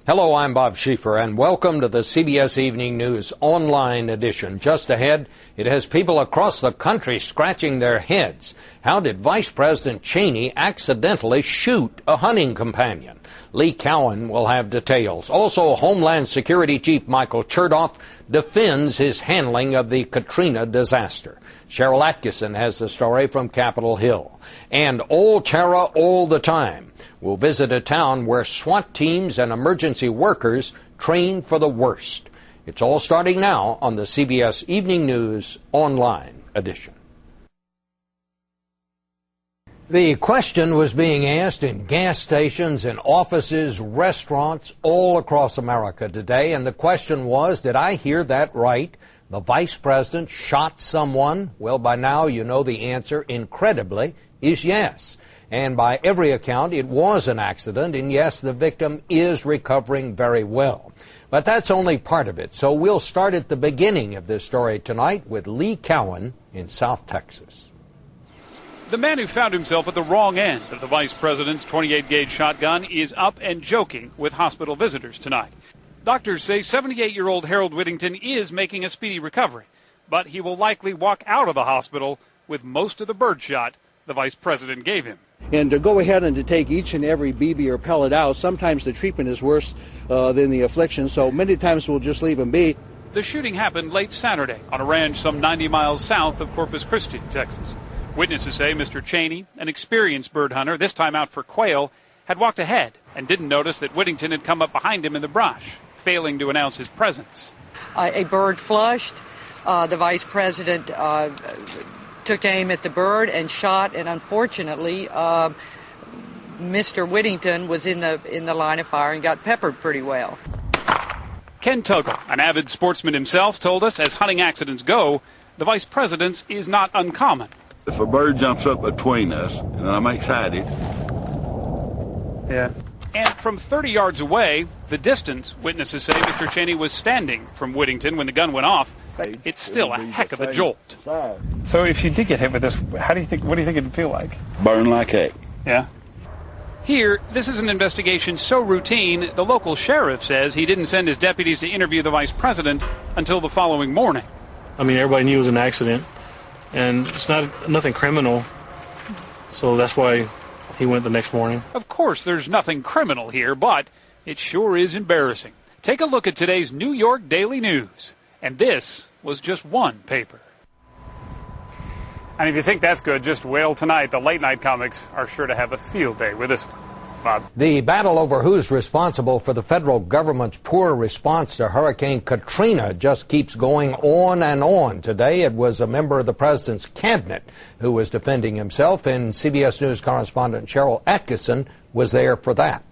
Hello, I'm Bob Schieffer, and welcome to the CBS Evening News online edition. Just ahead, it has people across the country scratching their heads. How did Vice President Cheney accidentally shoot a hunting companion? Lee Cowan will have details. Also, Homeland Security Chief Michael Chertoff defends his handling of the Katrina disaster. Cheryl Atkinson has the story from Capitol Hill. And all terror all the time. We'll visit a town where SWAT teams and emergency workers train for the worst. It's all starting now on the CBS Evening News online edition. The question was being asked in gas stations, in offices, restaurants all across America today, and the question was, did I hear that right? The vice president shot someone? Well, by now you know the answer, incredibly, is yes. And by every account, it was an accident, and yes, the victim is recovering very well. But that's only part of it, so we'll start at the beginning of this story tonight with Lee Cowan in South Texas. The man who found himself at the wrong end of the vice president's 28-gauge shotgun is up and joking with hospital visitors tonight. Doctors say 78-year-old Harold Whittington is making a speedy recovery, but he will likely walk out of the hospital with most of the birdshot the vice president gave him. And to go ahead and to take each and every BB or pellet out, sometimes the treatment is worse than the affliction, so many times we'll just leave them be. The shooting happened late Saturday on a ranch some 90 miles south of Corpus Christi, Texas. Witnesses say Mr. Cheney, an experienced bird hunter, this time out for quail, had walked ahead and didn't notice that Whittington had come up behind him in the brush, failing to announce his presence. A bird flushed. The vice president took aim at the bird and shot, and unfortunately, Mr. Whittington was in the line of fire and got peppered pretty well. Ken Tuggle, an avid sportsman himself, told us as hunting accidents go, the vice president's is not uncommon. If a bird jumps up between us and I'm excited. Yeah. And from 30 yards away, the distance, witnesses say Mr. Cheney was standing from Whittington when the gun went off. It's still a heck of a jolt. So if you did get hit with this, what do you think it'd feel like? Burn like heck. Yeah. Here, this is an investigation so routine, the local sheriff says he didn't send his deputies to interview the vice president until the following morning. I mean, everybody knew it was an accident, and it's nothing criminal, so that's why he went the next morning. Of course, there's nothing criminal here, but it sure is embarrassing. Take a look at today's New York Daily News. And this was just one paper. And if you think that's good, just wail tonight. The late-night comics are sure to have a field day with this one. Bob. The battle over who's responsible for the federal government's poor response to Hurricane Katrina just keeps going on and on. Today, it was a member of the president's cabinet who was defending himself, and CBS News correspondent Cheryl Atkinson was there for that.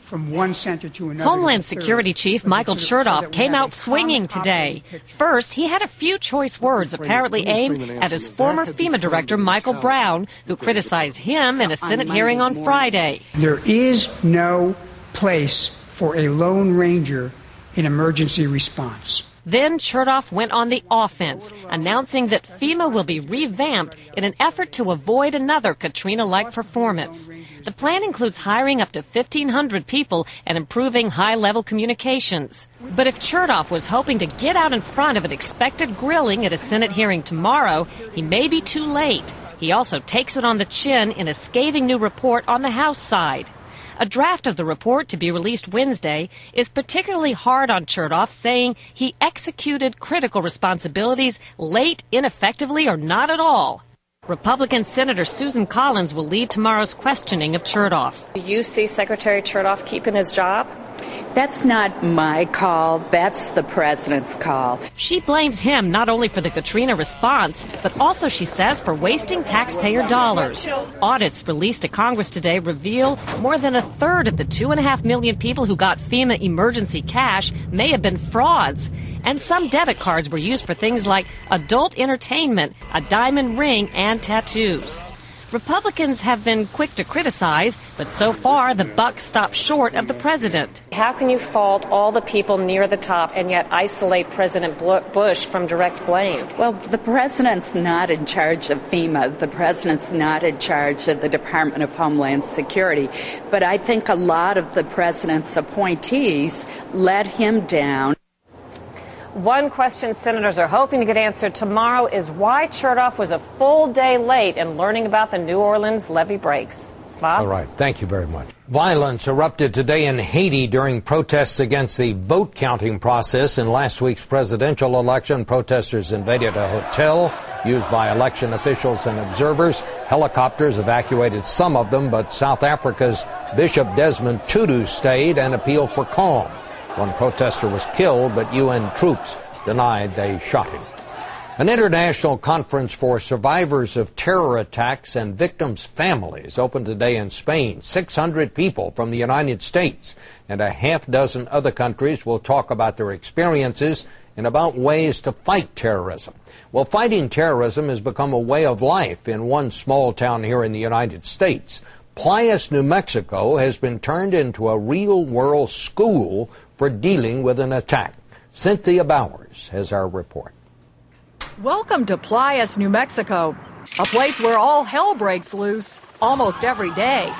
From one center to another. Homeland Security Chief Michael Chertoff came out swinging today. First, he had a few choice words apparently aimed at his former FEMA director, Michael Brown, who criticized him in a Senate hearing on Friday. There is no place for a Lone Ranger in emergency response. Then Chertoff went on the offense, announcing that FEMA will be revamped in an effort to avoid another Katrina-like performance. The plan includes hiring up to 1,500 people and improving high-level communications. But if Chertoff was hoping to get out in front of an expected grilling at a Senate hearing tomorrow, he may be too late. He also takes it on the chin in a scathing new report on the House side. A draft of the report, to be released Wednesday, is particularly hard on Chertoff, saying he executed critical responsibilities late, ineffectively, or not at all. Republican Senator Susan Collins will lead tomorrow's questioning of Chertoff. Do you see Secretary Chertoff keeping his job? That's not my call. That's the president's call. She blames him not only for the Katrina response, but also, she says, for wasting taxpayer dollars. Audits released to Congress today reveal more than a third of the 2.5 million people who got FEMA emergency cash may have been frauds. And some debit cards were used for things like adult entertainment, a diamond ring, and tattoos. Republicans have been quick to criticize, but so far the buck stops short of the president. How can you fault all the people near the top and yet isolate President Bush from direct blame? Well, the president's not in charge of FEMA. The president's not in charge of the Department of Homeland Security. But I think a lot of the president's appointees let him down. One question senators are hoping to get answered tomorrow is why Chertoff was a full day late in learning about the New Orleans levee breaks. Bob? All right. Thank you very much. Violence erupted today in Haiti during protests against the vote counting process in last week's presidential election. Protesters invaded a hotel used by election officials and observers. Helicopters evacuated some of them, but South Africa's Bishop Desmond Tutu stayed and appealed for calm. One protester was killed, but UN troops denied they shot him. An international conference for survivors of terror attacks and victims' families opened today in Spain. 600 people from the United States and a half dozen other countries will talk about their experiences and about ways to fight terrorism. Well, fighting terrorism has become a way of life in one small town here in the United States. Playas, New Mexico has been turned into a real-world school for dealing with an attack. Cynthia Bowers has our report. Welcome to Playas, New Mexico, a place where all hell breaks loose almost every day.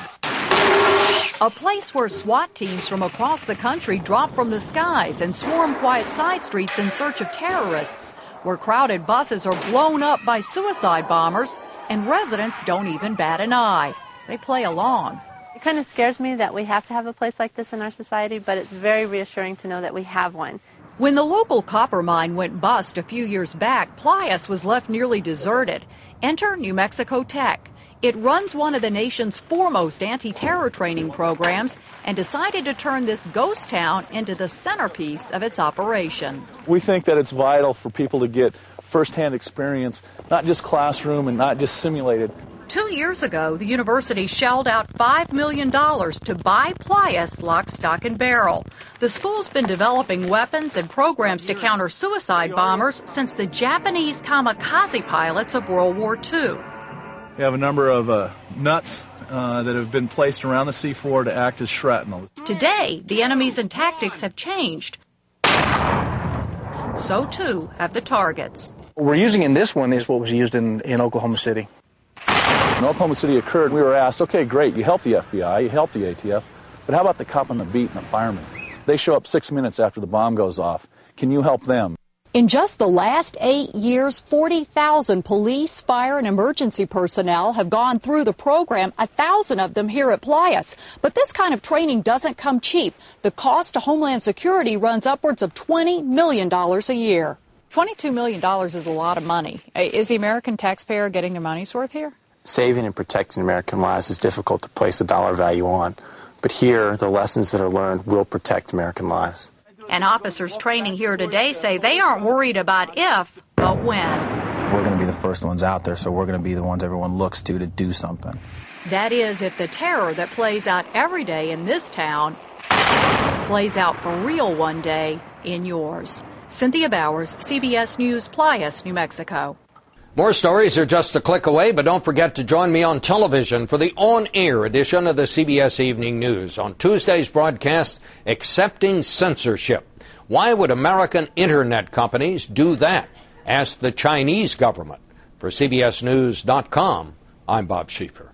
A place where SWAT teams from across the country drop from the skies and swarm quiet side streets in search of terrorists, where crowded buses are blown up by suicide bombers and residents don't even bat an eye. They play along. It kind of scares me that we have to have a place like this in our society, but it's very reassuring to know that we have one. When the local copper mine went bust a few years back, Playas was left nearly deserted. Enter New Mexico Tech. It runs one of the nation's foremost anti-terror training programs and decided to turn this ghost town into the centerpiece of its operation. We think that it's vital for people to get firsthand experience, not just classroom and not just simulated. 2 years ago, the university shelled out $5 million to buy Playas lock, stock, and barrel. The school's been developing weapons and programs to counter suicide bombers since the Japanese kamikaze pilots of World War II. We have a number of nuts that have been placed around the C4 to act as shrapnel. Today, the enemies and tactics have changed. So, too, have the targets. What we're using in this one is what was used in Oklahoma City. When Oklahoma City occurred, we were asked, okay, great, you help the FBI, you help the ATF, but how about the cop on the beat and the fireman? They show up 6 minutes after the bomb goes off. Can you help them? In just the last 8 years, 40,000 police, fire, and emergency personnel have gone through the program, 1,000 of them here at Playas. But this kind of training doesn't come cheap. The cost to Homeland Security runs upwards of $20 million a year. $22 million is a lot of money. Is the American taxpayer getting their money's worth here? Saving and protecting American lives is difficult to place a dollar value on. But here, the lessons that are learned will protect American lives. And officers training here today say they aren't worried about if, but when. We're going to be the first ones out there, so we're going to be the ones everyone looks to do something. That is, if the terror that plays out every day in this town plays out for real one day in yours. Cynthia Bowers, CBS News, Playas, New Mexico. More stories are just a click away, but don't forget to join me on television for the on-air edition of the CBS Evening News. On Tuesday's broadcast, Accepting Censorship. Why would American internet companies do that? Ask the Chinese government. For CBSNews.com, I'm Bob Schieffer.